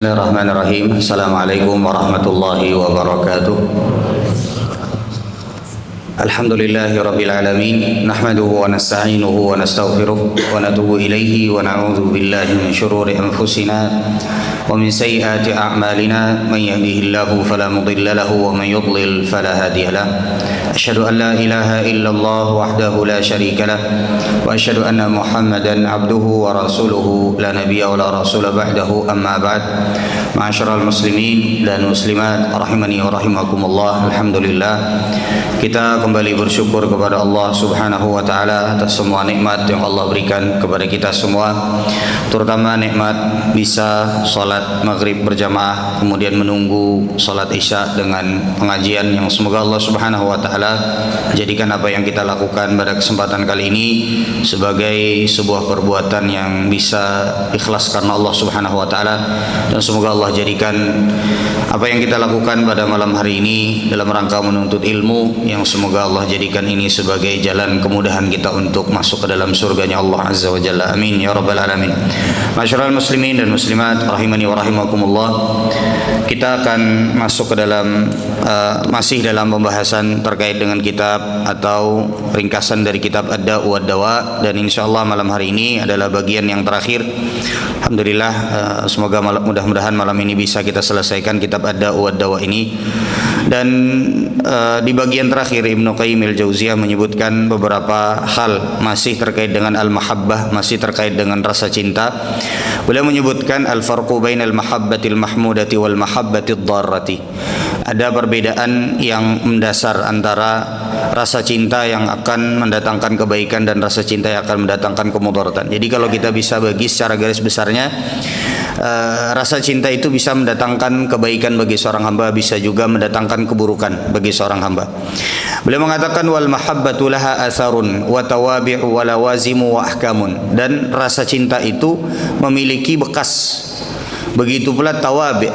Bismillahirrahmanirrahim. Assalamualaikum warahmatullahi wabarakatuh. Alhamdulillahi rabbil alamin. Nahmaduhu wa nasta'inuhu wa nastaghfiruh wa natubu ilaihi wa na'udzu billahi min syururi anfusina wa min sayyiati a'malina. Man yahdihillahu fala mudilla lahu wa man yudlil fala hadiya lahu. Asyhadu an la ilaha illallah wahdahu la syarika lah wa asyhadu anna Muhammadan abduhu wa rasuluhu la nabiyya wa la rasula ba'dahu, amma ba'd. Ma'asyiral muslimin dan muslimat rahimani wa rahimakumullah. Alhamdulillah, kita kembali bersyukur kepada Allah Subhanahu wa taala atas semua nikmat yang Allah berikan kepada kita semua, terutama nikmat bisa salat maghrib berjamaah, kemudian menunggu salat isya dengan pengajian yang semoga Allah Subhanahu wa taala jadikan apa yang kita lakukan pada kesempatan kali ini sebagai sebuah perbuatan yang bisa ikhlas karena Allah Subhanahu wa taala, dan semoga Allah jadikan apa yang kita lakukan pada malam hari ini dalam rangka menuntut ilmu yang semoga Allah jadikan ini sebagai jalan kemudahan kita untuk masuk ke dalam surganya Allah Azza wa Jalla. Amin ya rabbal alamin. Masyarul muslimin dan muslimat rahimani wa rahimakumullah. Kita akan masuk ke dalam masih dalam pembahasan terkait dengan kitab atau ringkasan dari kitab Ad-Da' wa Ad-Dawa, dan insyaallah malam hari ini adalah bagian yang terakhir. Alhamdulillah, semoga mudah-mudahan malam ini bisa kita selesaikan kitab Ad-Da' wa Ad-Dawa ini. Dan di bagian terakhir Ibnu Qayyim al-Jauziyah menyebutkan beberapa hal masih terkait dengan al-mahabbah, masih terkait dengan rasa cinta. Beliau menyebutkan al-farqu bainal mahabbatil mahmudati wal mahabbatid dharrati. Ada perbedaan yang mendasar antara rasa cinta yang akan mendatangkan kebaikan dan rasa cinta yang akan mendatangkan kemudaratan. Jadi kalau kita bisa bagi secara garis besarnya, rasa cinta itu bisa mendatangkan kebaikan bagi seorang hamba, bisa juga mendatangkan keburukan bagi seorang hamba. Beliau mengatakan wal mahabbatu laha atharun wa tawabi'u wa lawazimu wa ahkamun. Dan rasa cinta itu memiliki bekas. Begitu pula tawabi',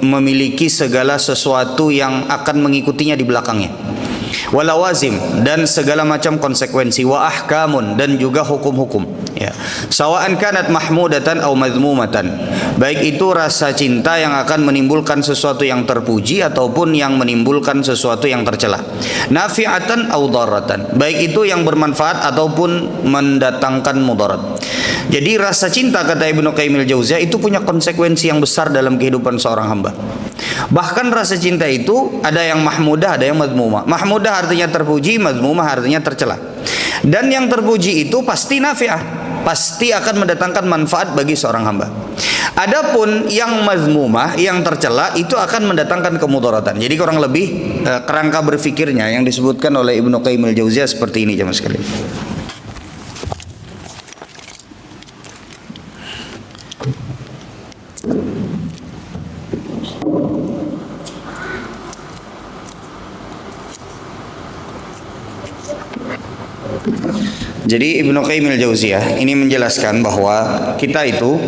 memiliki segala sesuatu yang akan mengikutinya di belakangnya. Walawazim, dan segala macam konsekuensi, wa ahkamun, dan juga hukum-hukum, ya. Sawa'an kanat mahmudatan aw madhmumatan, baik itu rasa cinta yang akan menimbulkan sesuatu yang terpuji ataupun yang menimbulkan sesuatu yang tercela. Nafi'atan aw dharratan, baik itu yang bermanfaat ataupun mendatangkan mudarat. Jadi rasa cinta, kata Ibnu Qayyim al-Jauziyah, itu punya konsekuensi yang besar dalam kehidupan seorang hamba. Bahkan rasa cinta itu ada yang mahmudah, ada yang madhmumah. Mahmudah artinya terpuji, madhmumah artinya tercela. Dan yang terpuji itu pasti nafi'ah, pasti akan mendatangkan manfaat bagi seorang hamba. Adapun yang madhmumah, yang tercela, itu akan mendatangkan kemudaratan. Jadi kurang lebih kerangka berfikirnya yang disebutkan oleh Ibnu Qayyim al-Jauziyah seperti ini, jemaah sekalian. Jadi Ibnu Qayyim al-Jauziyah ini menjelaskan bahwa kita itu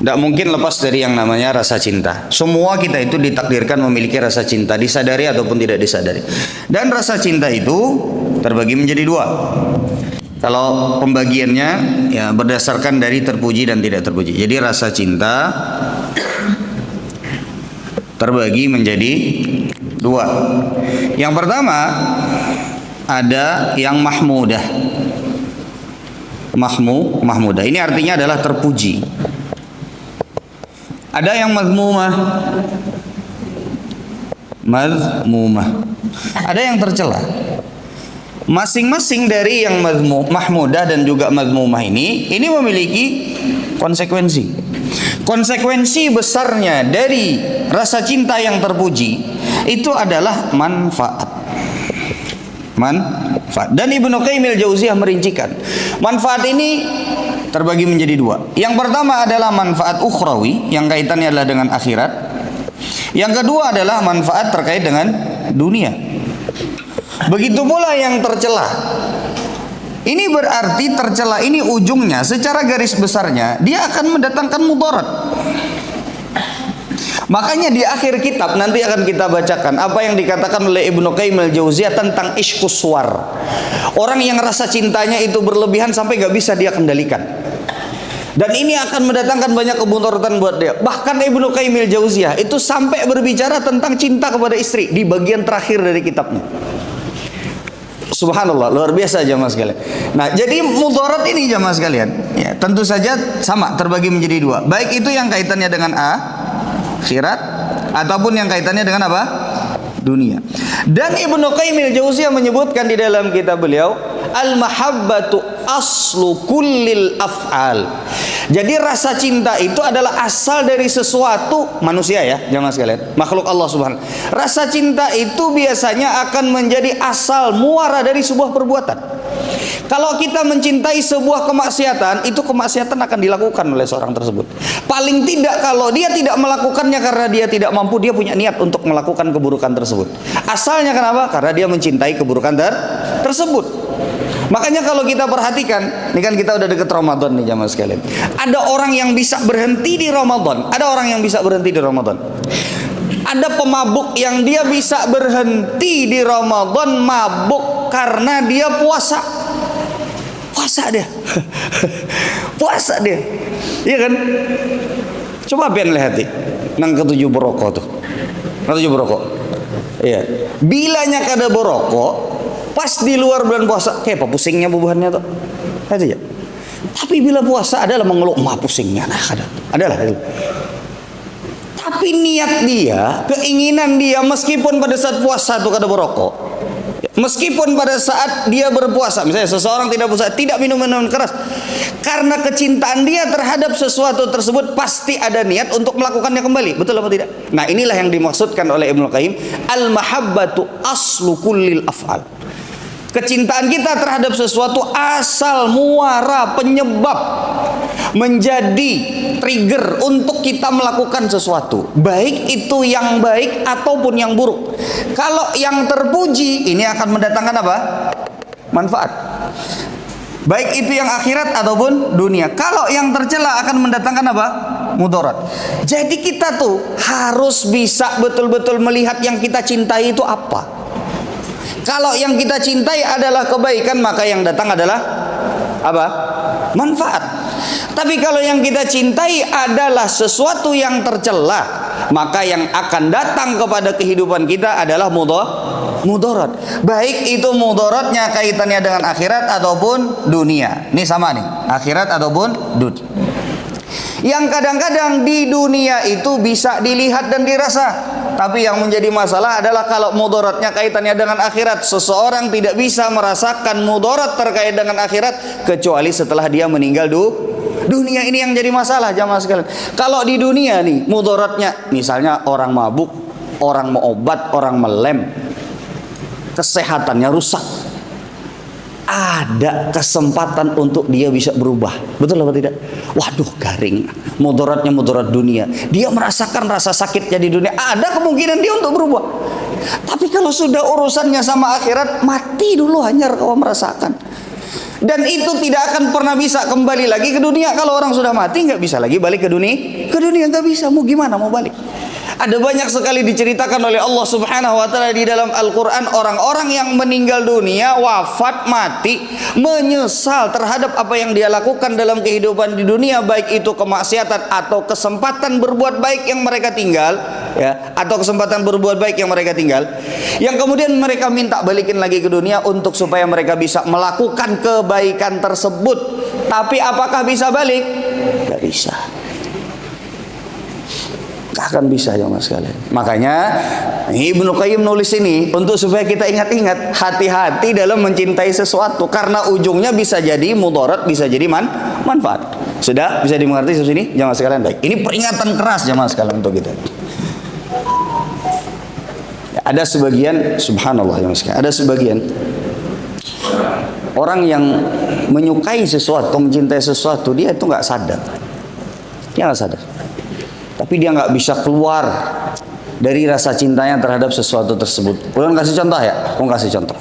tidak mungkin lepas dari yang namanya rasa cinta. Semua kita itu ditakdirkan memiliki rasa cinta, disadari ataupun tidak disadari. Dan rasa cinta itu terbagi menjadi dua. Kalau pembagiannya ya berdasarkan dari terpuji dan tidak terpuji. Jadi rasa cinta terbagi menjadi dua. Yang pertama ada yang mahmudah. Mahmudah ini artinya adalah terpuji. Ada yang madhmumah. Ada yang tercela. Masing-masing dari yang mahmudah dan juga madhmumah ini memiliki konsekuensi. Konsekuensi besarnya dari rasa cinta yang terpuji itu adalah manfaat. Dan Ibnu Qayyim al-Jauziyah merincikan manfaat ini terbagi menjadi dua. Yang pertama adalah manfaat ukhrawi yang kaitannya adalah dengan akhirat. Yang kedua adalah manfaat terkait dengan dunia. Begitu pula yang tercela. Ini berarti tercela ini ujungnya secara garis besarnya dia akan mendatangkan mudarat. Makanya di akhir kitab nanti akan kita bacakan apa yang dikatakan oleh Ibnu Qayyim al-Jauziyah tentang ishqus suwar. Orang yang rasa cintanya itu berlebihan sampai gak bisa dia kendalikan. Dan ini akan mendatangkan banyak kemudaratan buat dia. Bahkan Ibnu Qayyim al-Jauziyah itu sampai berbicara tentang cinta kepada istri di bagian terakhir dari kitabnya. Subhanallah, luar biasa jamaah sekalian. Nah, jadi mudarat ini jamaah sekalian, ya, tentu saja sama terbagi menjadi dua. Baik itu yang kaitannya dengan akhirat ataupun yang kaitannya dengan apa? Dunia. Dan Ibnu Qayyim al-Jauziyah menyebutkan di dalam kitab beliau, al-mahabbatu aslu kullil af'al. Jadi rasa cinta itu adalah asal dari sesuatu manusia, ya jamaah sekalian, makhluk Allah Subhanahu. Rasa cinta itu biasanya akan menjadi asal muara dari sebuah perbuatan. Kalau kita mencintai sebuah kemaksiatan, itu kemaksiatan akan dilakukan oleh seorang tersebut. Paling tidak kalau dia tidak melakukannya karena dia tidak mampu, dia punya niat untuk melakukan keburukan tersebut. Asalnya kenapa? Karena dia mencintai keburukan tersebut. Makanya kalau kita perhatikan, ini kan kita udah deket Ramadan nih jamaah sekalian. Ada orang yang bisa berhenti di Ramadan, ada orang yang bisa berhenti di Ramadan. Ada pemabuk yang dia bisa berhenti di Ramadan mabuk karena dia puasa. Puasa dia. Puasa dia. Iya kan? Coba pian lihat nang ketujuh berokok tuh. Ketujuh berokok. Iya. Bilanya kada berokok, pas di luar bulan puasa kayak apa pusingnya bubuhannya tuh. Itu ya. Tapi bila puasa adalah mengeluh mah pusingnya. Nah, kada. Adalah. Tapi niat dia, keinginan dia meskipun pada saat puasa itu kada berokok, meskipun pada saat dia berpuasa, misalnya seseorang tidak puasa, tidak minum minuman keras, karena kecintaan dia terhadap sesuatu tersebut pasti ada niat untuk melakukannya kembali. Betul apa tidak? Nah, inilah yang dimaksudkan oleh Ibnu Qayyim, al-mahabbatu aslu kullil af'al. Kecintaan kita terhadap sesuatu asal muara penyebab menjadi trigger untuk kita melakukan sesuatu, baik itu yang baik ataupun yang buruk. Kalau yang terpuji ini akan mendatangkan apa? Manfaat. Baik itu yang akhirat ataupun dunia. Kalau yang tercela akan mendatangkan apa? Mudarat. Jadi kita tuh harus bisa betul-betul melihat yang kita cintai itu apa. Kalau yang kita cintai adalah kebaikan, maka yang datang adalah apa? Manfaat. Tapi kalau yang kita cintai adalah sesuatu yang tercela, maka yang akan datang kepada kehidupan kita adalah mudarat. Baik itu mudaratnya kaitannya dengan akhirat ataupun dunia. Ini sama nih, akhirat ataupun dunia. Yang kadang-kadang di dunia itu bisa dilihat dan dirasa, tapi yang menjadi masalah adalah kalau mudaratnya kaitannya dengan akhirat. Seseorang tidak bisa merasakan mudarat terkait dengan akhirat kecuali setelah dia meninggal dunia. Ini yang jadi masalah jamaah sekalian. Kalau di dunia nih mudaratnya, misalnya orang mabuk, orang mau obat, orang melem, kesehatannya rusak, ada kesempatan untuk dia bisa berubah. Betul apa tidak? Waduh, garing. Mudaratnya mudarat dunia. Dia merasakan rasa sakitnya di dunia. Ada kemungkinan dia untuk berubah. Tapi kalau sudah urusannya sama akhirat, mati dulu hanya kau merasakan. Dan itu tidak akan pernah bisa kembali lagi ke dunia. Kalau orang sudah mati nggak bisa lagi balik ke dunia. Ke dunia nggak bisa. Mau gimana mau balik? Ada banyak sekali diceritakan oleh Allah Subhanahu wa taala di dalam Al-Qur'an, orang-orang yang meninggal dunia, wafat, mati, menyesal terhadap apa yang dia lakukan dalam kehidupan di dunia, baik itu kemaksiatan atau kesempatan berbuat baik yang mereka tinggal, ya, atau kesempatan berbuat baik yang mereka tinggal, yang kemudian mereka minta balikin lagi ke dunia untuk supaya mereka bisa melakukan kebaikan tersebut. Tapi apakah bisa balik? Gak bisa. Akan bisa ya mas sekalian. Makanya Ibnu Qayyim nulis ini untuk supaya kita ingat-ingat, hati-hati dalam mencintai sesuatu, karena ujungnya bisa jadi mudarat, bisa jadi manfaat. Sudah bisa dimengerti sampai sini jamaah sekalian? Baik. Ini peringatan keras jamaah sekalian untuk kita. Ya, ada sebagian, subhanallah jamaah sekalian, ada sebagian orang yang menyukai sesuatu, mencintai sesuatu, dia itu nggak sadar. Dia nggak sadar. Tapi dia nggak bisa keluar dari rasa cintanya terhadap sesuatu tersebut. Ulun kasih contoh ya, ulun kasih contoh.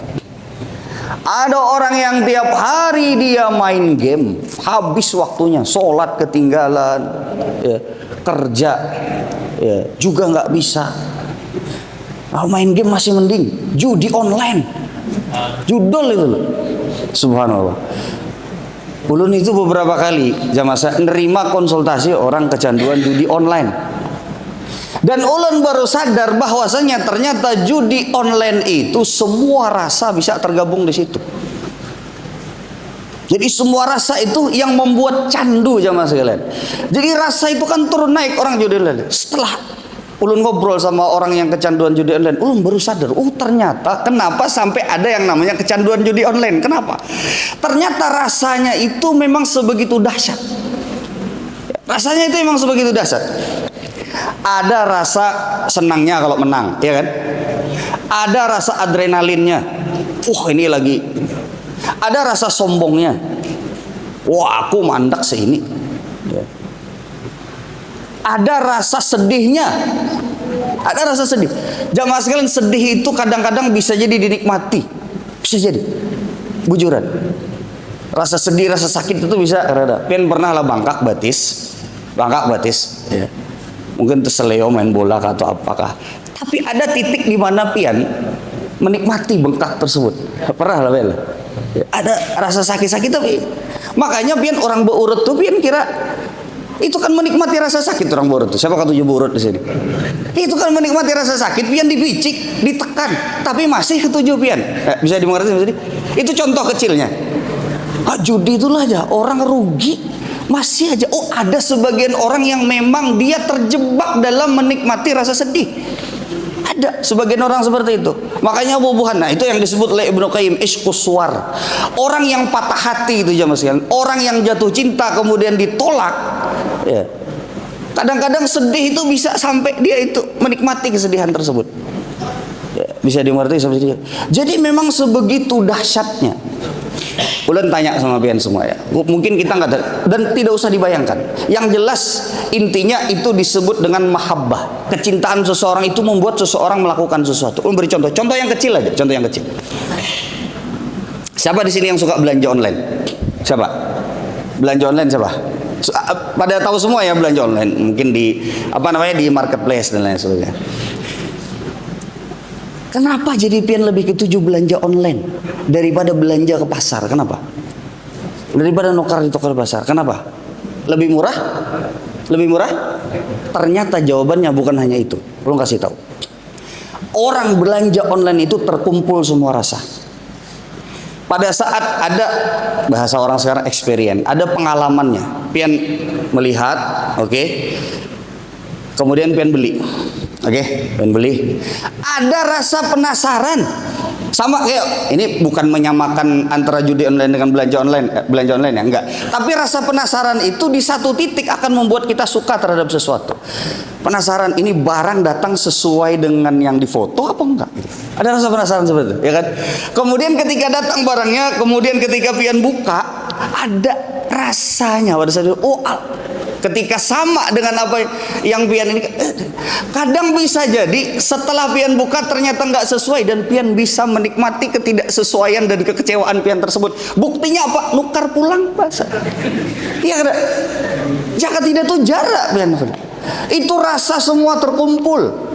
Ada orang yang tiap hari dia main game, habis waktunya, sholat ketinggalan, ya, kerja, ya, juga nggak bisa. Nah, main game masih mending, judi online, judul itu loh. Subhanallah. Ulun itu beberapa kali jamaah saya nerima konsultasi orang kecanduan judi online. Dan ulun baru sadar bahwasanya ternyata judi online itu semua rasa bisa tergabung di situ. Jadi semua rasa itu yang membuat candu jamaah sekalian. Jadi rasa itu kan turun naik orang judi online. Setelah ulun ngobrol sama orang yang kecanduan judi online, ulun baru sadar, ternyata kenapa sampai ada yang namanya kecanduan judi online. Kenapa? Ternyata rasanya itu memang sebegitu dahsyat. Rasanya itu memang sebegitu dahsyat. Ada rasa senangnya kalau menang, ya kan? Ada rasa adrenalinnya. Ini lagi. Ada rasa sombongnya. Wah, aku mandak seini. Ya. Ada rasa sedihnya. Ada rasa sedih. Jamaah sekalian, sedih itu kadang-kadang bisa jadi dinikmati. Bisa jadi. Bujuran. Rasa sedih, rasa sakit itu bisa rada. Pian pernah lah bangkak batis. Ya. Mungkin terseleo main bola atau apakah. Tapi ada titik di mana pian menikmati bengkak tersebut. Pernah lah pian. Ya. Ada rasa sakit-sakit tapi makanya pian orang beurut tuh pian kira itu kan menikmati rasa sakit orang beurut tuh. Siapa ketujuh beurut di sini? Itu kan menikmati rasa sakit, pian dipicik, ditekan, tapi masih ketujuh pian. Bisa dimengerti maksudnya? Itu contoh kecilnya. Judi itulah aja orang rugi masih aja. Ada sebagian orang yang memang dia terjebak dalam menikmati rasa sedih. Ada sebagian orang seperti itu. Makanya bubuhan. Nah, itu yang disebut oleh Ibnu Qayyim iskuswar. Orang yang patah hati itu jamaah sekalian. Orang yang jatuh cinta kemudian ditolak. Ya. Kadang-kadang sedih itu bisa sampai dia itu menikmati kesedihan tersebut. Ya, bisa dimengerti seperti itu. Jadi memang sebegitu dahsyatnya. Ulun tanya sama pian semua ya. Mungkin kita nggak dan tidak usah dibayangkan. Yang jelas intinya itu disebut dengan mahabbah. Kecintaan seseorang itu membuat seseorang melakukan sesuatu. Ulun beri contoh. Contoh yang kecil aja. Contoh yang kecil. Siapa di sini yang suka belanja online? Siapa? Belanja online siapa? Pada tahu semua ya belanja online. Mungkin di di marketplace dan lain sebagainya. Kenapa jadi pian lebih ketujuh belanja online daripada belanja ke pasar? Kenapa? Daripada nukar di toko pasar. Kenapa? Lebih murah? Lebih murah? Ternyata jawabannya bukan hanya itu. Belum kasih tahu. Orang belanja online itu terkumpul semua rasa. Pada saat ada bahasa orang sekarang experience, ada pengalamannya. Pian melihat, oke. Kemudian pian beli. Pian beli. Ada rasa penasaran. Sama kayak ini bukan menyamakan antara judi online dengan belanja online ya, enggak. Tapi rasa penasaran itu di satu titik akan membuat kita suka terhadap sesuatu. Penasaran ini barang datang sesuai dengan yang difoto apa enggak? Ada rasa penasaran seperti itu, ya kan? Kemudian ketika datang barangnya, kemudian ketika pian buka, ada rasanya pada saat itu, ketika sama dengan apa yang pian ini, kadang bisa jadi setelah pian buka ternyata nggak sesuai dan pian bisa menikmati ketidaksesuaian dan kekecewaan pian tersebut. Buktinya apa? Nukar pulang bahasa. Iya kan? Jaka tidak tuh jarak pian. Itu rasa semua terkumpul.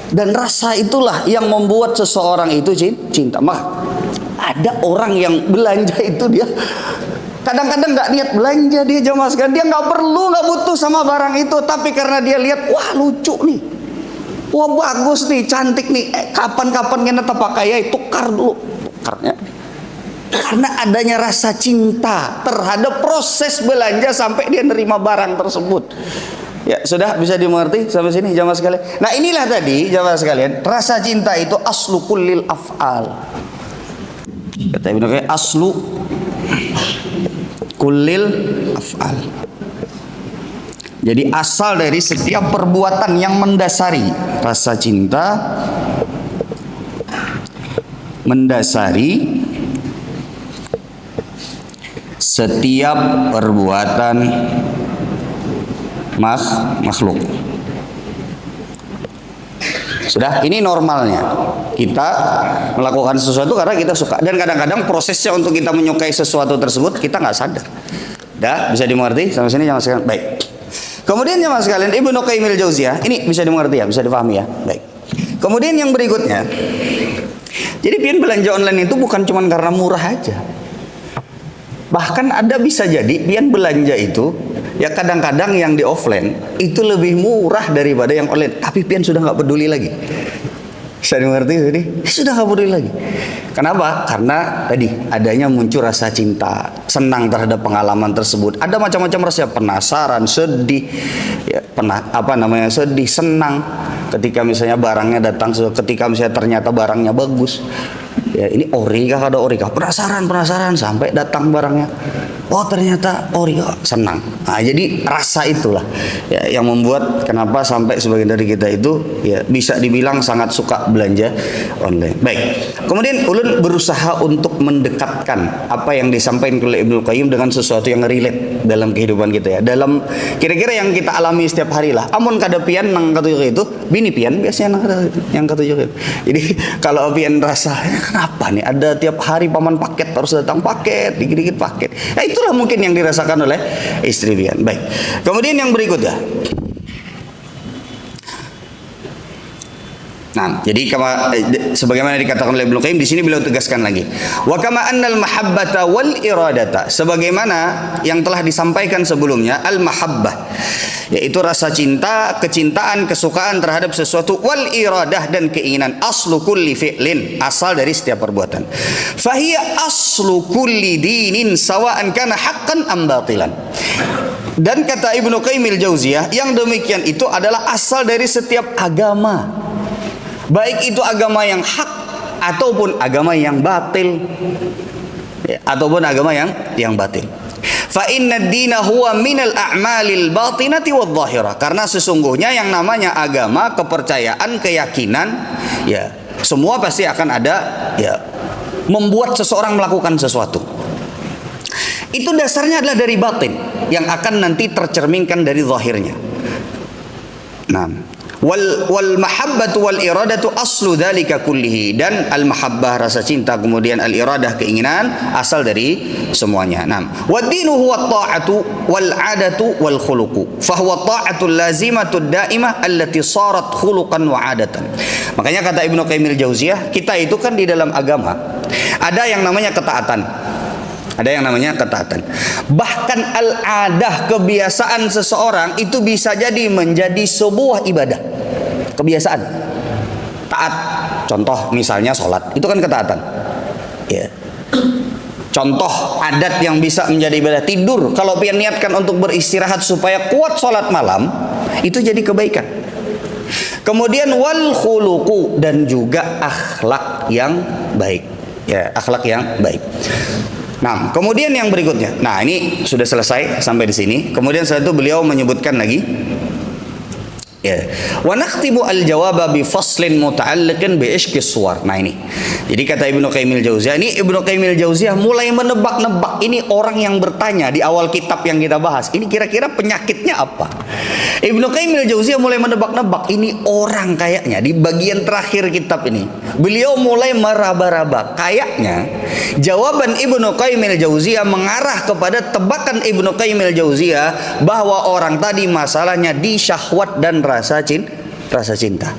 Dan rasa itulah yang membuat seseorang itu cinta. Ada orang yang belanja itu dia kadang-kadang nggak niat belanja, dia jamaah sekalian, dia nggak perlu, nggak butuh sama barang itu, tapi karena dia lihat, wah lucu nih, wah bagus nih, cantik nih, kapan-kapan kita pakai ya, tukar dulu, tukarnya. Karena adanya rasa cinta terhadap proses belanja sampai dia nerima barang tersebut. Ya sudah, bisa dimengerti sampai sini jamaah sekalian. Nah inilah tadi jamaah sekalian, rasa cinta itu aslu kullil af'al. Kata Ibnu Qayyim, aslu kullil af'al. Jadi asal dari setiap perbuatan yang mendasari rasa cinta, mendasari setiap perbuatan makhluk. Sudah, ini normalnya. Kita melakukan sesuatu karena kita suka. Dan kadang-kadang prosesnya untuk kita menyukai sesuatu tersebut kita nggak sadar. Dah, bisa dimengerti sampai sini jamaah sekalian? Baik. Kemudian jamaah sekalian, Ibnu Qayyim al-Jauziyah, ini bisa dimengerti ya, bisa dipahami ya. Baik. Kemudian yang berikutnya, jadi pian belanja online itu bukan cuma karena murah aja. Bahkan ada bisa jadi pian belanja itu ya kadang-kadang yang di offline itu lebih murah daripada yang online, tapi pian sudah nggak peduli lagi. Saya mengerti jadi sudah nggak peduli lagi. Kenapa? Karena tadi adanya muncul rasa cinta, senang terhadap pengalaman tersebut. Ada macam-macam rasa, penasaran, sedih, ya, sedih, senang. Ketika misalnya barangnya datang, ketika misalnya ternyata barangnya bagus. Ya ini ori kah, ada ori kah? Penasaran sampai datang barangnya. Oh ternyata ori, senang. Nah, jadi rasa itulah ya, yang membuat kenapa sampai sebagian dari kita itu ya bisa dibilang sangat suka belanja online. Baik. Kemudian ulun berusaha untuk mendekatkan apa yang disampaikan oleh Ibnu Qayyim dengan sesuatu yang relate dalam kehidupan kita ya. Dalam kira-kira yang kita alami setiap hari lah. Amun kada pian nang katujuk itu, bini pian biasanya yang katujuk itu. Jadi kalau pian rasa kenapa nih ada tiap hari paman paket harus datang paket, dikit-dikit paket. Ya itulah mungkin yang dirasakan oleh istri pian. Baik. Kemudian yang berikutnya. Nah, jadi sebagaimana dikatakan oleh Ibnu Qayyim di sini beliau tegaskan lagi. Wa kama annal mahabbata wal iradata, sebagaimana yang telah disampaikan sebelumnya, al mahabbah yaitu rasa cinta, kecintaan, kesukaan terhadap sesuatu, wal iradah dan keinginan, aslu kulli fi'lin, asal dari setiap perbuatan. Fahiya aslu kulli dinin sawa'an kana haqqan am batilan. Dan kata Ibnu Qayyim al-Jauziyah, yang demikian itu adalah asal dari setiap agama. Baik itu agama yang hak ataupun agama yang batil, ya, ataupun agama yang batil. Fa inna ad-dina huwa minal a'malil batinati wadh-dhahirah. Karena sesungguhnya yang namanya agama, kepercayaan, keyakinan, ya semua pasti akan ada ya membuat seseorang melakukan sesuatu. Itu dasarnya adalah dari batin yang akan nanti tercerminkan dari zahirnya. Nah, wal mahabbatu wal iradatu aslu dzalika kullihi, dan al mahabbah rasa cinta, kemudian al iradah keinginan, asal dari semuanya. Nah, wad dinu huwa ta'atu wal 'adatu wal khuluqu fa huwa ta'atul lazimatu daimah allati sarat khuluqan wa 'adatan. Makanya kata Ibnu Qayyim al-Jauziyah, kita itu kan di dalam agama ada yang namanya ketaatan. Ada yang namanya ketaatan. Bahkan al-adah, kebiasaan seseorang itu bisa jadi menjadi sebuah ibadah. Kebiasaan. Taat. Contoh misalnya sholat. Itu kan ketaatan. Ya. Contoh adat yang bisa menjadi ibadah. Tidur. Kalau pian niatkan untuk beristirahat supaya kuat sholat malam, itu jadi kebaikan. Kemudian wal khuluqu, dan juga akhlak yang baik. Ya, akhlak yang baik. Nah, kemudian yang berikutnya. Nah, ini sudah selesai sampai di sini. Kemudian setelah itu beliau menyebutkan lagi, ya, wa nakhtimu al-jawaba bi faslin muta'alliqin bi ishqis suwar. Nah, ini. Jadi kata Ibnu Qayyim al-Jauziyah, ini Ibnu Qayyim al-Jauziyah mulai menebak-nebak ini orang yang bertanya di awal kitab yang kita bahas. Ini kira-kira penyakitnya apa? Ibnu Qayyim al-Jauziyah mulai menebak-nebak ini orang kayaknya di bagian terakhir kitab ini. Beliau mulai meraba-raba. Kayaknya jawaban Ibnu Qayyim al-Jauziyah mengarah kepada tebakan Ibnu Qayyim al-Jauziyah bahwa orang tadi masalahnya di syahwat dan rasa cinta.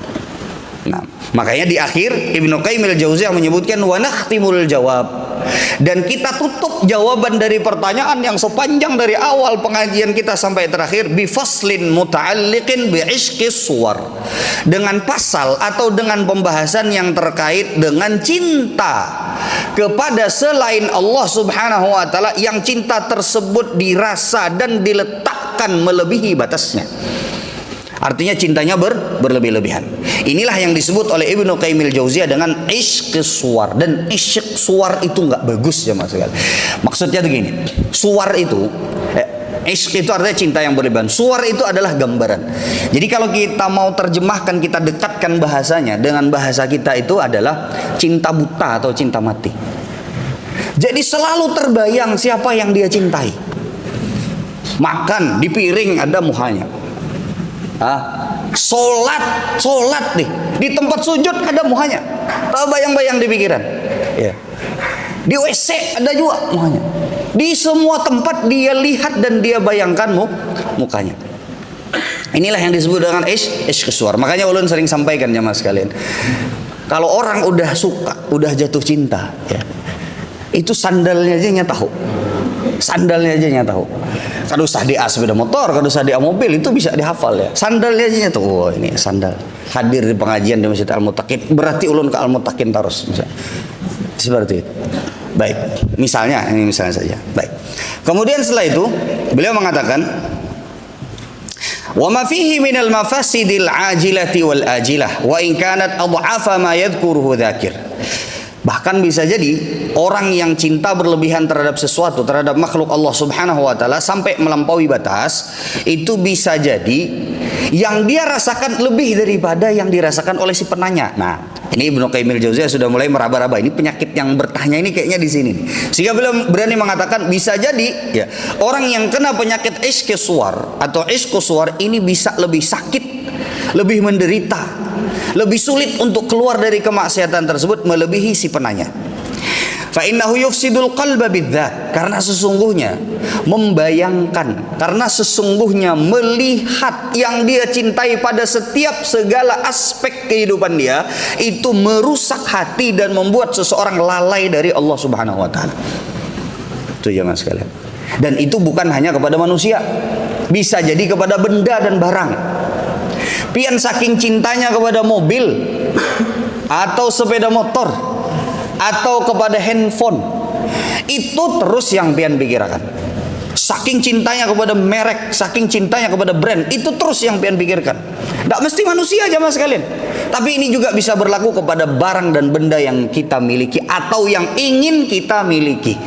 Nah, makanya di akhir Ibnu Qayyim al-Jauziyah menyebutkan wa nakhtimul jawab, dan kita tutup jawaban dari pertanyaan yang sepanjang dari awal pengajian kita sampai terakhir bi faslin muta'alliqin bi ishqis suwar, dengan pasal atau dengan pembahasan yang terkait dengan cinta kepada selain Allah Subhanahu wa taala, yang cinta tersebut dirasa dan diletakkan melebihi batasnya. Artinya cintanya berlebih-lebihan. Inilah yang disebut oleh Ibnu Qayyim al-Jauziyah dengan ishq suwar. Dan ishq suwar itu nggak bagus ya mas. Maksudnya begini, suwar itu ishq itu artinya cinta yang berlebihan. Suwar itu adalah gambaran. Jadi kalau kita mau terjemahkan, kita dekatkan bahasanya dengan bahasa kita, itu adalah cinta buta atau cinta mati. Jadi selalu terbayang siapa yang dia cintai. Makan di piring ada muhanya. Solat nih di tempat sujud ada muhanya, bayang-bayang di pikiran. Ya. Di WC ada juga muhanya. Di semua tempat dia lihat dan dia bayangkan mukanya. Inilah yang disebut dengan ishq suwar. Makanya ulun sering sampaikan jamaah sekalian, kalau orang udah suka, udah jatuh cinta, ya, itu sandalnya aja tahu. Sandalnya aja nya tahu. Kada usah di sepeda motor, kada usah di mobil, itu bisa dihafal ya. Sandalnya aja nya tahu. Oh, ini sandal. Hadir di pengajian di Masjid Al-Muttaqin, berarti ulun ke Al-Muttaqin terus. Seperti itu. Baik, misalnya, ini misalnya saja. Baik. Kemudian setelah itu, beliau mengatakan, wa ma fihi minal mafasidil ajilati wal ajilah wa in kanat adhafa ma yadhkuruhu dzakir. Bahkan bisa jadi orang yang cinta berlebihan terhadap sesuatu, terhadap makhluk Allah Subhanahu wa taala sampai melampaui batas, itu bisa jadi yang dia rasakan lebih daripada yang dirasakan oleh si penanya. Nah, ini Ibnu Qayyim al-Jauziyah sudah mulai meraba-raba ini penyakit yang bertanya ini kayaknya di sini. Sehingga beliau berani mengatakan bisa jadi ya, orang yang kena penyakit ishqus suwar atau ishqus suwar ini bisa lebih sakit, lebih menderita, lebih sulit untuk keluar dari kemaksiatan tersebut melebihi si penanya. Fa innahu yufsidul qalba bidzat, karena sesungguhnya membayangkan, karena sesungguhnya melihat yang dia cintai pada setiap segala aspek kehidupan dia itu merusak hati dan membuat seseorang lalai dari Allah Subhanahu wa taala. Itu jemaah sekalian. Dan itu bukan hanya kepada manusia, bisa jadi kepada benda dan barang. Pian saking cintanya kepada mobil atau sepeda motor atau kepada handphone, itu terus yang pian pikirkan. Saking cintanya kepada merek, saking cintanya kepada brand, itu terus yang pian pikirkan. Tidak mesti manusia jemaah sekalian, tapi ini juga bisa berlaku kepada barang dan benda yang kita miliki atau yang ingin kita miliki.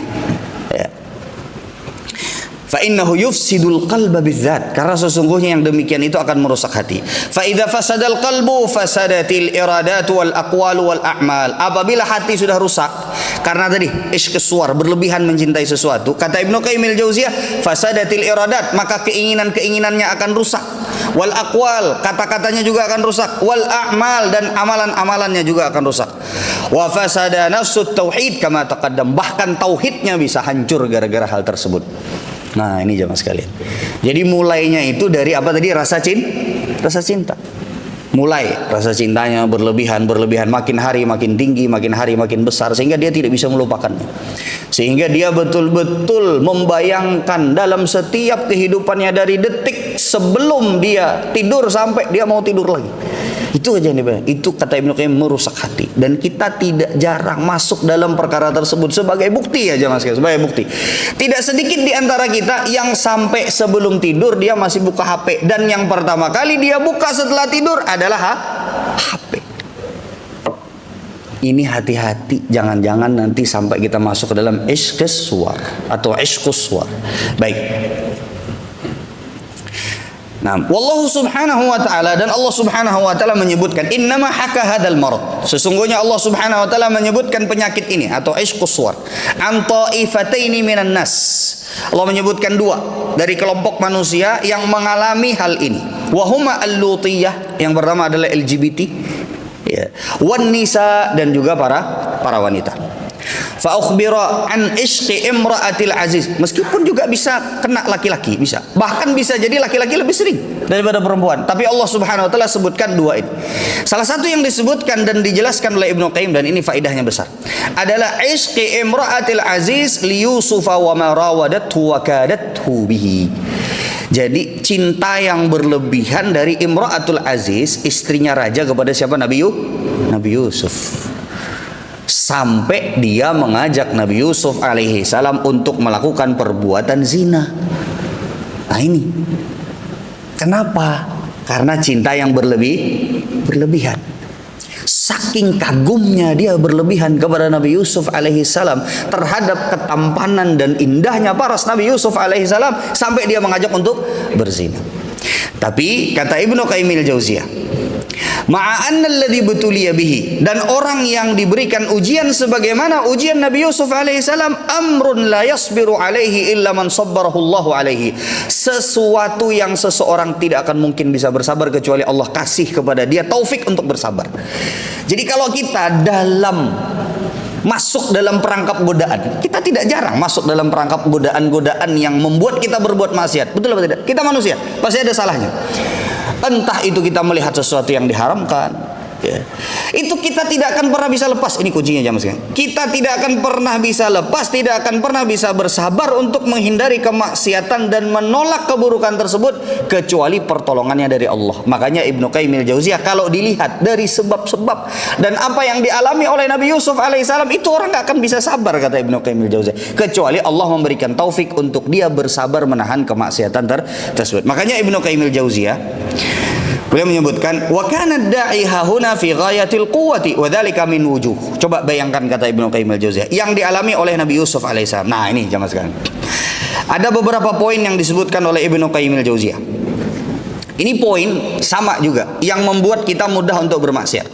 Fa innahu yufsidul qalba bidzat, karena sesungguhnya yang demikian itu akan merusak hati. Fa idza fasadal qalbu fasadatil iradatu wal aqwalu wal a'mal. Apabila hati sudah rusak karena tadi ishqus suwar, berlebihan mencintai sesuatu, kata Ibnu Qayyim al-Jauziyah, fasadatil iradat, maka keinginan-keinginannya akan rusak. Wal aqwal, kata-katanya juga akan rusak. Wal a'mal, dan amalan-amalannya juga akan rusak. Wa fasada nafsut tauhid kama taqaddam, bahkan tauhidnya bisa hancur gara-gara hal tersebut. Nah, ini jemaah sekalian. Jadi mulainya itu dari apa tadi? Rasa cinta. Mulai rasa cintanya berlebihan, makin hari makin tinggi, makin hari makin besar, sehingga dia tidak bisa melupakannya. Sehingga dia betul-betul membayangkan dalam setiap kehidupannya dari detik sebelum dia tidur sampai dia mau tidur lagi. Itu aja yang dibayang. Itu kata Ibnu Qayyim merusak hati. Dan kita tidak jarang masuk dalam perkara tersebut sebagai bukti ya jemaah sekalian, sebagai bukti. Tidak sedikit di antara kita yang sampai sebelum tidur dia masih buka HP, dan yang pertama kali dia buka setelah tidur adalah HP. Ini hati-hati, jangan-jangan nanti sampai kita masuk ke dalam ishqus suwar atau ishqus suwar. Baik. Nah, wallahu subhanahu wa ta'ala, dan Allah subhanahu wa ta'ala menyebutkan innama haka hadal marad, sesungguhnya Allah subhanahu wa ta'ala menyebutkan penyakit ini atau ishqus suwar an ta'ifataini minan nas. Allah menyebutkan dua dari kelompok manusia yang mengalami hal ini. Wahuma al-lutiyah, yang pertama adalah LGBT ya, wan nisa, dan juga para wanita. Fa ukhbira an ishqi imra'atil aziz, meskipun juga bisa kena laki-laki, bisa, bahkan bisa jadi laki-laki lebih sering daripada perempuan, tapi Allah subhanahu wa ta'ala sebutkan dua ini. Salah satu yang disebutkan dan dijelaskan oleh Ibnu Qayyim, dan ini faedahnya besar, adalah ishqi imra'atil aziz li Yusufa wa ma rawadathu wa kadathu bihi. Jadi cinta yang berlebihan dari Imra'atul Aziz, istrinya raja, kepada siapa? Nabi Yusuf. Sampai dia mengajak Nabi Yusuf alaihi salam untuk melakukan perbuatan zina. Nah ini kenapa? Karena cinta yang berlebihan. Saking kagumnya dia berlebihan kepada Nabi Yusuf alaihi salam, terhadap ketampanan dan indahnya paras Nabi Yusuf alaihi salam, sampai dia mengajak untuk berzina. Tapi kata Ibnu Qayyim al-Jauziyah, ma'anna alladhi butuliya bihi, dan orang yang diberikan ujian sebagaimana ujian Nabi Yusuf alaihi salam, amrun la yasbiru alaihi illa man sabbarahu Allah alaihi, sesuatu yang seseorang tidak akan mungkin bisa bersabar kecuali Allah kasih kepada dia taufik untuk bersabar. Jadi kalau kita masuk dalam perangkap godaan, kita tidak jarang masuk dalam perangkap godaan-godaan yang membuat kita berbuat maksiat, betul atau tidak? Kita manusia, pasti ada salahnya. Entah itu kita melihat sesuatu yang diharamkan, Ya. Itu kita tidak akan pernah bisa lepas. Ini kuncinya jamaah sekalian. Kita tidak akan pernah bisa lepas, tidak akan pernah bisa bersabar untuk menghindari kemaksiatan dan menolak keburukan tersebut kecuali pertolongannya dari Allah. Makanya Ibnu Qayyim al-Jauziyah kalau dilihat dari sebab-sebab dan apa yang dialami oleh Nabi Yusuf alaihissalam, itu orang nggak akan bisa sabar, kata Ibnu Qayyim al-Jauziyah, kecuali Allah memberikan taufik untuk dia bersabar menahan kemaksiatan tersebut. Makanya Ibnu Qayyim al-Jauziyah beliau menyebutkan wa kana ad-da'i hahuna fi ghayatil quwwati wa dzalika min wujuh. Coba bayangkan, kata Ibnu Qayyim al-Jauziyah, yang dialami oleh Nabi Yusuf alaihissalam. Nah, ini jamaah sekalian. Ada beberapa poin yang disebutkan oleh Ibnu Qayyim al-Jauziyah. Ini poin sama juga yang membuat kita mudah untuk bermaksiat.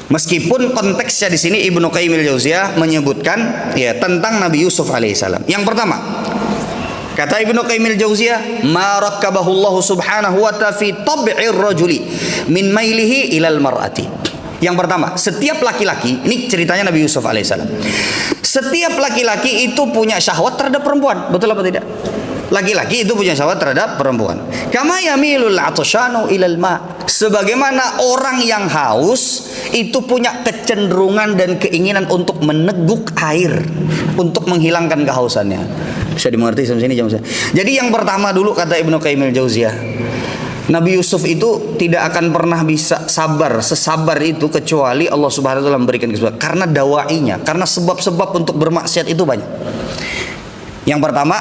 Meskipun konteksnya di sini Ibnu Qayyim al-Jauziyah menyebutkan ya tentang Nabi Yusuf alaihissalam. Yang pertama, kata Ibnu Qayyim al-Jauziyah, ma rakkabahu Allah subhanahu wa ta'ala fi tab'ir rajuli min mailihi ilal mar'ati. Yang pertama, setiap laki-laki, ini ceritanya Nabi Yusuf alaihissalam. Setiap laki-laki itu punya syahwat terhadap perempuan, betul apa tidak? Laki-laki itu punya syahwat terhadap perempuan. Kama yamilul 'atshanu ilal ma. Sebagaimana orang yang haus itu punya kecenderungan dan keinginan untuk meneguk air untuk menghilangkan kehausannya. Bisa dimengerti sampai sini jam saya. Jadi yang pertama dulu, kata Ibnu Qayyim al-Jauziyah, Nabi Yusuf itu tidak akan pernah bisa sabar sesabar itu kecuali Allah Subhanahu wa taala memberikan kesabaran, karena dawainya, karena sebab-sebab untuk bermaksiat itu banyak. Yang pertama,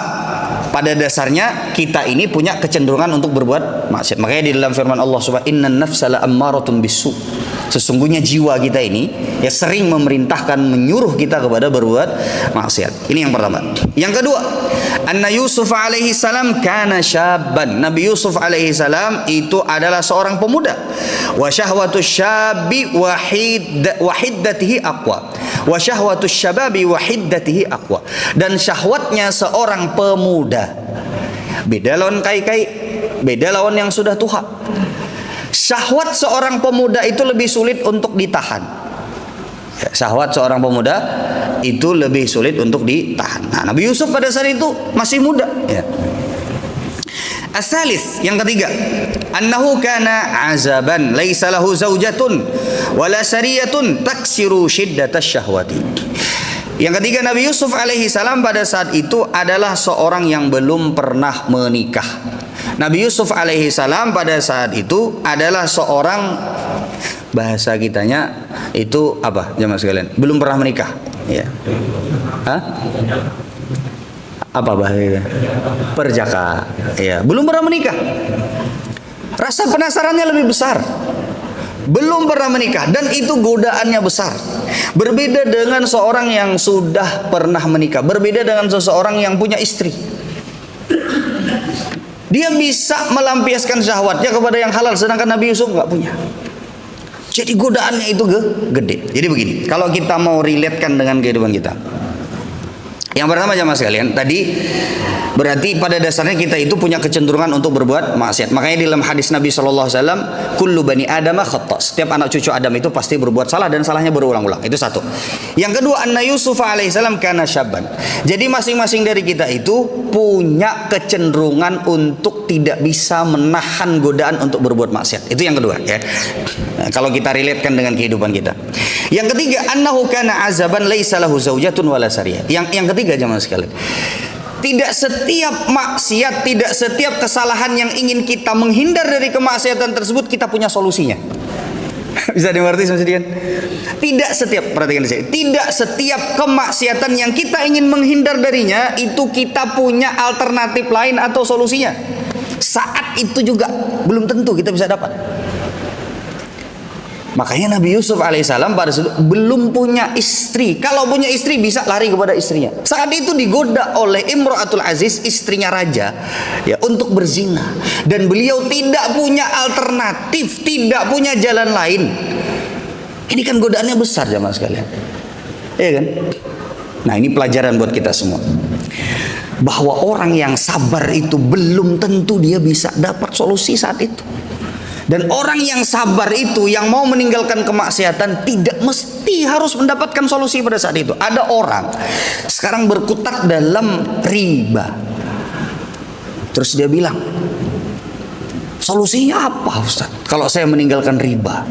pada dasarnya kita ini punya kecenderungan untuk berbuat maksiat. Makanya di dalam firman Allah Subhanahu, innan nafsa la ammaratun bisu. Sesungguhnya jiwa kita ini ya sering memerintahkan, menyuruh kita kepada berbuat maksiat. Ini yang pertama. Yang kedua, anna Yusuf alaihi salam kana syabban. Nabi Yusuf alaihi salam itu adalah seorang pemuda. Wa syahwatu syabbi wahiddatihi aqwa. Wa syahwatu syababi wahiddatihi aqwa. Dan syahwatnya seorang pemuda beda lawan kai-kai, beda lawan yang sudah tua. Syahwat seorang pemuda itu lebih sulit untuk ditahan. Ya, syahwat seorang pemuda itu lebih sulit untuk ditahan. Nah, Nabi Yusuf pada saat itu masih muda. Ya. Asalis, yang ketiga, annahu kana azaban laisa lahu zaujatun wala sariyatun taksiru shiddatasy syahwati. Yang ketiga, Nabi Yusuf alaihi salam pada saat itu adalah seorang yang belum pernah menikah. Nabi Yusuf alaihi salam pada saat itu adalah seorang, bahasa kitanya itu apa jemaah sekalian? Belum pernah menikah. Ya. Hah? Apa bahasa kita? Perjaka. Ya, belum pernah menikah. Rasa penasarannya lebih besar. Belum pernah menikah dan itu godaannya besar. Berbeda dengan seorang yang sudah pernah menikah, berbeda dengan seseorang yang punya istri. Dia bisa melampiaskan syahwatnya kepada yang halal, sedangkan Nabi Yusuf nggak punya. Jadi godaannya itu gede. Jadi begini, kalau kita mau relatekan dengan kehidupan kita. Yang pertama jamaah sekalian, tadi berarti pada dasarnya kita itu punya kecenderungan untuk berbuat maksiat. Makanya di dalam hadis Nabi SAW, kullu bani adama khata. Setiap anak cucu Adam itu pasti berbuat salah dan salahnya berulang-ulang. Itu satu. Yang kedua, anna Yusuf alaihissalam kana syabban. Jadi masing-masing dari kita itu punya kecenderungan untuk tidak bisa menahan godaan untuk berbuat maksiat. Itu yang kedua ya. Nah, kalau kita relatekan dengan kehidupan kita. Yang ketiga, annahu kana azaban laisa lahu zaujatun wala sariyah. Yang ketiga jemaah sekalian, tidak setiap maksiat, tidak setiap kesalahan yang ingin kita menghindar dari kemaksiatan tersebut kita punya solusinya. Bisa dimengerti maksudnya kan? Tidak setiap, perhatikan di sini, tidak setiap kemaksiatan yang kita ingin menghindar darinya itu kita punya alternatif lain atau solusinya. Saat itu juga belum tentu kita bisa dapat. Makanya Nabi Yusuf alaihissalam pada saat itu belum punya istri. Kalau punya istri bisa lari kepada istrinya. Saat itu digoda oleh Imra'atul Aziz, istrinya raja, ya, untuk berzina. Dan beliau tidak punya alternatif, tidak punya jalan lain. Ini kan godaannya besar jamaah sekalian. Iya kan? Nah, ini pelajaran buat kita semua. Bahwa orang yang sabar itu belum tentu dia bisa dapat solusi saat itu. Dan orang yang sabar itu, yang mau meninggalkan kemaksiatan, tidak mesti harus mendapatkan solusi pada saat itu. Ada orang sekarang berkutat dalam riba. Terus dia bilang, solusinya apa Ustaz? Kalau saya meninggalkan riba.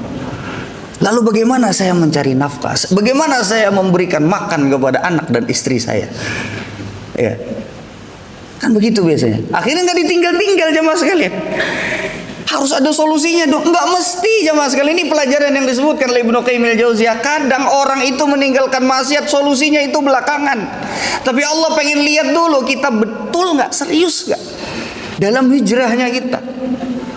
Lalu bagaimana saya mencari nafkah? Bagaimana saya memberikan makan kepada anak dan istri saya? Ya, kan begitu biasanya. Akhirnya nggak ditinggal-tinggal jamaah sekalian. Harus ada solusinya dong. Nggak mesti jamaah sekalian. Ini pelajaran yang disebutkan oleh Ibnu Qayyim al-Jauziyah. Kadang orang itu meninggalkan maksiat, solusinya itu belakangan. Tapi Allah pengen lihat dulu kita betul nggak, serius nggak dalam hijrahnya kita.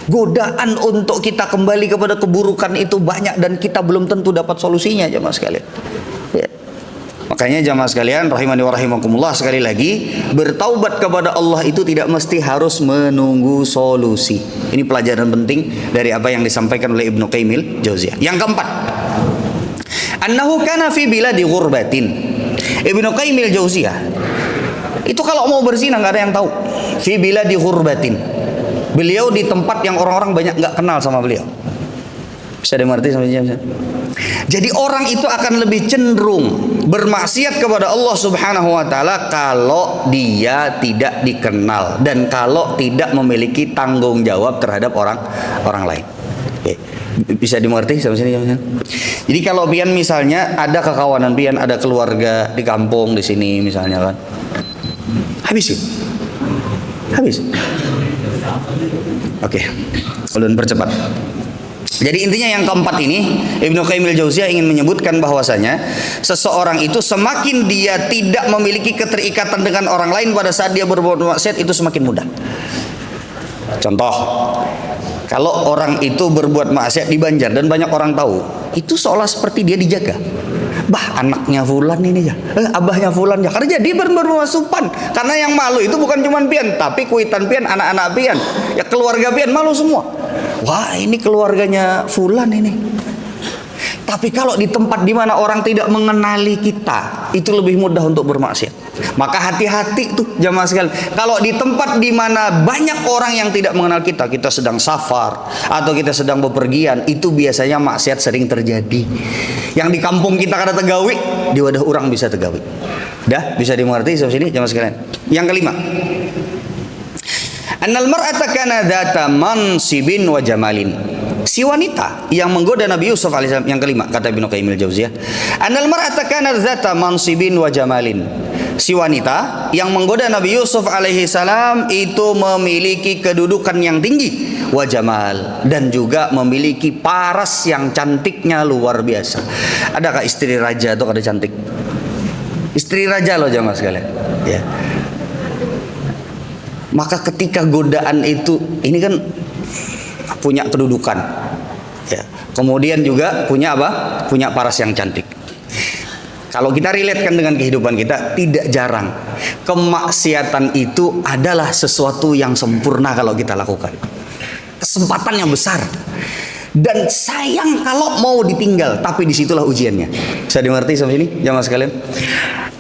Godaan untuk kita kembali kepada keburukan itu banyak dan kita belum tentu dapat solusinya jamaah sekalian. Ya. Makanya jamaah sekalian rahimani wa rahimakumullah, sekali lagi, bertaubat kepada Allah itu tidak mesti harus menunggu solusi. Ini pelajaran penting dari apa yang disampaikan oleh Ibnu Qayyim al-Jauziyah. Yang keempat, annahu kana fi biladi ghurbatin. Ibnu Qayyim al-Jauziyah itu kalau mau berzina nggak ada yang tahu. Fi biladi ghurbatin. Beliau di tempat yang orang-orang banyak nggak kenal sama beliau. Bisa dimengerti sampai jam. Jadi orang itu akan lebih cenderung bermaksiat kepada Allah Subhanahu wa taala kalau dia tidak dikenal dan kalau tidak memiliki tanggung jawab terhadap orang lain. Oke. Bisa dimengerti sampai sini. Jadi kalau pian misalnya ada kekawanan pian, ada keluarga di kampung di sini misalnya kan. Habis. Oke. Ulun percepat. Jadi intinya yang keempat ini, Ibnu Qayyim al-Jauziyah ingin menyebutkan bahwasanya seseorang itu semakin dia tidak memiliki keterikatan dengan orang lain pada saat dia berbuat maksiat itu semakin mudah. Contoh, kalau orang itu berbuat maksiat di Banjar dan banyak orang tahu, itu seolah seperti dia dijaga. Bah, anaknya fulan ini ya, abahnya fulan ya. Karena dia bermasupan. Karena yang malu itu bukan cuma pian, tapi kuitan pian, anak-anak pian, ya keluarga pian malu semua. Wah, ini keluarganya fulan ini. Tapi kalau di tempat di mana orang tidak mengenali kita, itu lebih mudah untuk bermaksiat. Maka hati-hati tuh jamaah sekalian. Kalau di tempat di mana banyak orang yang tidak mengenal kita, kita sedang safar atau kita sedang bepergian, itu biasanya maksiat sering terjadi. Yang di kampung kita kada tegawi, di wadah orang bisa tegawi. Dah, bisa dimengerti sampai sini jamaah sekalian. Yang kelima, annal mar'ata kana dzata mansibin wa jamalin. Si wanita yang menggoda Nabi Yusuf alaihissalam, yang kelima kata Ibnu Qayyim al-Jauziyah, annal mar'ata kana dzata mansibin wa jamalin. Si wanita yang menggoda Nabi Yusuf alaihissalam itu memiliki kedudukan yang tinggi, wa jamal, dan juga memiliki paras yang cantiknya luar biasa. Adakah istri raja itu kada cantik? Istri raja loh jamaah sekalian. Ya. Maka ketika godaan itu, ini kan punya kedudukan, ya. Kemudian juga punya apa? Punya paras yang cantik. Kalau kita relatekan dengan kehidupan kita, tidak jarang kemaksiatan itu adalah sesuatu yang sempurna kalau kita lakukan. Kesempatan yang besar. Dan sayang kalau mau ditinggal, tapi disitulah ujiannya. Bisa dimengerti sampai sini, jamaah sekalian?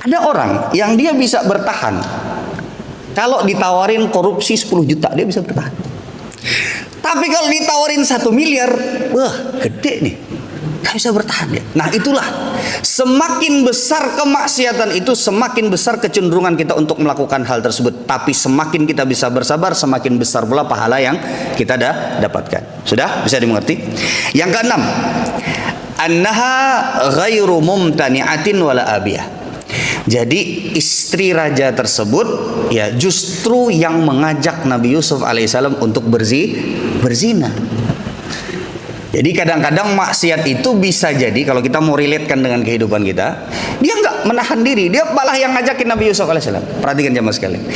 Ada orang yang dia bisa bertahan. Kalau ditawarin korupsi 10 juta, dia bisa bertahan. Tapi kalau ditawarin 1 miliar, wah gede nih, gak bisa bertahan ya. Nah itulah, semakin besar kemaksiatan itu, semakin besar kecenderungan kita untuk melakukan hal tersebut. Tapi semakin kita bisa bersabar, semakin besar pula pahala yang kita dapatkan. Sudah bisa dimengerti? Yang keenam, annaha ghairu mumtani'atin wala abiyah. Jadi istri raja tersebut ya justru yang mengajak Nabi Yusuf alaihissalam untuk berzina. Jadi kadang-kadang maksiat itu bisa jadi, kalau kita mau relatekan dengan kehidupan kita, dia nggak menahan diri, dia malah yang ngajakin Nabi Yusuf alaihissalam. Perhatikan jamaah sekalian.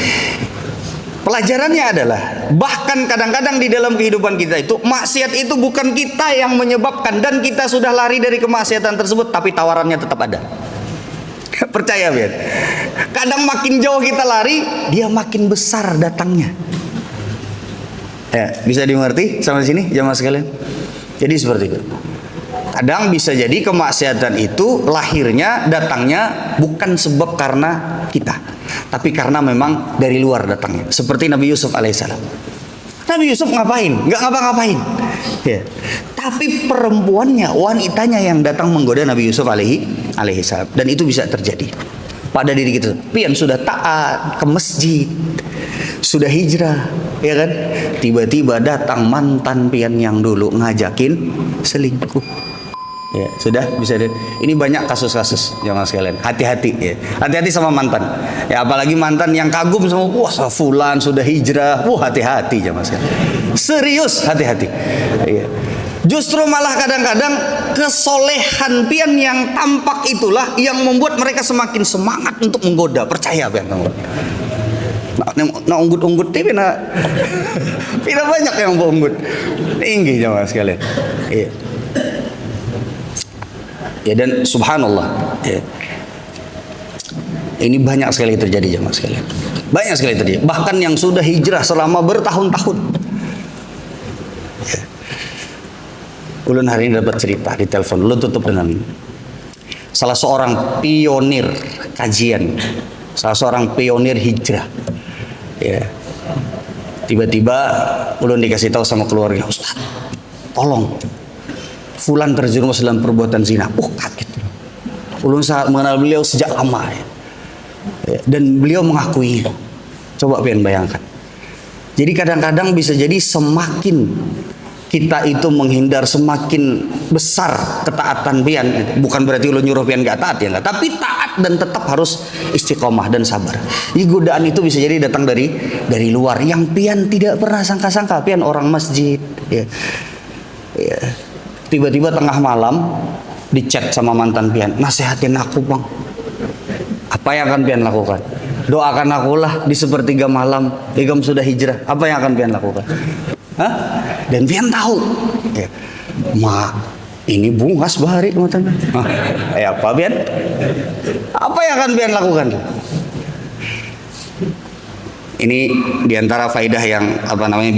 Pelajarannya adalah bahkan kadang-kadang di dalam kehidupan kita itu maksiat itu bukan kita yang menyebabkan dan kita sudah lari dari kemaksiatan tersebut, tapi tawarannya tetap ada. Percaya biar. Kadang makin jauh kita lari, dia makin besar datangnya. Ya, bisa dimengerti sampai sini jamaah sekalian? Jadi seperti itu. Kadang bisa jadi kemaksiatan itu lahirnya, datangnya bukan sebab karena kita, tapi karena memang dari luar datangnya. Seperti Nabi Yusuf alaihissalam. Nabi Yusuf ngapain? Nggak ngapa-ngapain. Ya. Tapi perempuannya, wanitanya yang datang menggoda Nabi Yusuf alaihissalam. Dan itu bisa terjadi pada diri kita. Pian sudah taat ke masjid, sudah hijrah, ya kan? Tiba-tiba datang mantan pian yang dulu ngajakin selingkuh. Ya, sudah bisa ini banyak kasus-kasus jamaah sekalian. Hati-hati ya. Hati-hati sama mantan. Ya, apalagi mantan yang kagum sama wah fulan sudah hijrah. Wah, hati-hati jamaah sekalian. Serius, hati-hati. Ya. Justru malah kadang-kadang kesolehan pian yang tampak itulah yang membuat mereka semakin semangat untuk menggoda. Percaya pian kamu. Nah unggut-unggut ini pina banyak yang unggut. Tinggi jamaah sekalian. Iya. Ya, dan subhanallah ya, ini banyak sekali terjadi jamaah sekalian, banyak sekali terjadi, bahkan yang sudah hijrah selama bertahun-tahun ya. Ulun hari ini dapat cerita di telepon, ulun tutup dengan salah seorang pionir kajian, salah seorang pionir hijrah ya. Tiba-tiba ulun dikasih tahu sama keluarga, Ustaz tolong fulan terjerumus dalam perbuatan zina. Kaget. Ulun sangat mengenal beliau sejak lama ya. Dan beliau mengakui. Coba pian bayangkan. Jadi kadang-kadang bisa jadi semakin kita itu menghindar, semakin besar ketaatan pian. Bukan berarti ulun nyuruh pian gak taat ya enggak, tapi taat dan tetap harus istiqomah dan sabar. Jadi godaan itu bisa jadi datang dari luar yang pian tidak pernah sangka-sangka. Pian orang masjid ya. Ya. Tiba-tiba tengah malam dicat sama mantan pian, nasihatin aku bang. Apa yang akan pian lakukan? Doakan akulah di sepertiga malam. Igam sudah hijrah. Apa yang akan pian lakukan? Hah? Dan pian tahu. Ya. Ini bungas bahari mantan. Apa pian? Apa yang akan pian lakukan? Ini diantara faidah yang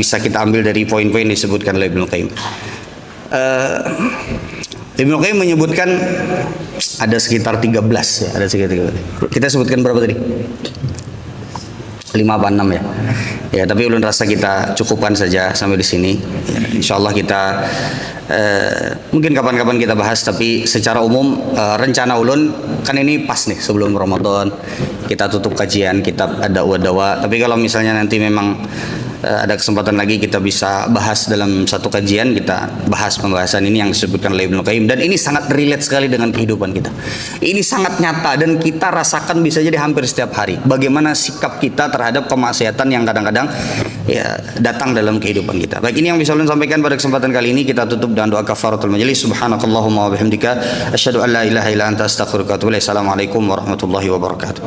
bisa kita ambil dari poin-poin disebutkan oleh Ibnu Qayyim. Ibnu Qayyim menyebutkan ada sekitar 13 ya, ada sekitar 13. Kita sebutkan berapa tadi? 5 apa 6 ya. Ya, tapi ulun rasa kita cukupkan saja sampai di sini. Ya, insyaallah kita mungkin kapan-kapan kita bahas, tapi secara umum rencana ulun kan ini pas nih sebelum Ramadan. Kita tutup kajian kitab Ad-Dawa. Tapi kalau misalnya nanti memang ada kesempatan lagi kita bisa bahas dalam satu kajian, kita bahas pembahasan ini yang disebutkan oleh Ibnu Qayyim, dan ini sangat relate sekali dengan kehidupan kita. Ini sangat nyata dan kita rasakan bisa jadi hampir setiap hari. Bagaimana sikap kita terhadap kemaksiatan yang kadang-kadang ya datang dalam kehidupan kita. Baik, ini yang bisa ulun sampaikan pada kesempatan kali ini. Kita tutup dengan doa kafaratul majelis. Subhanakallahumma wa bihamdika asyhadu an la ilaha illa anta astaghfiruka wa atubu ilaik. Assalamualaikum warahmatullahi wabarakatuh.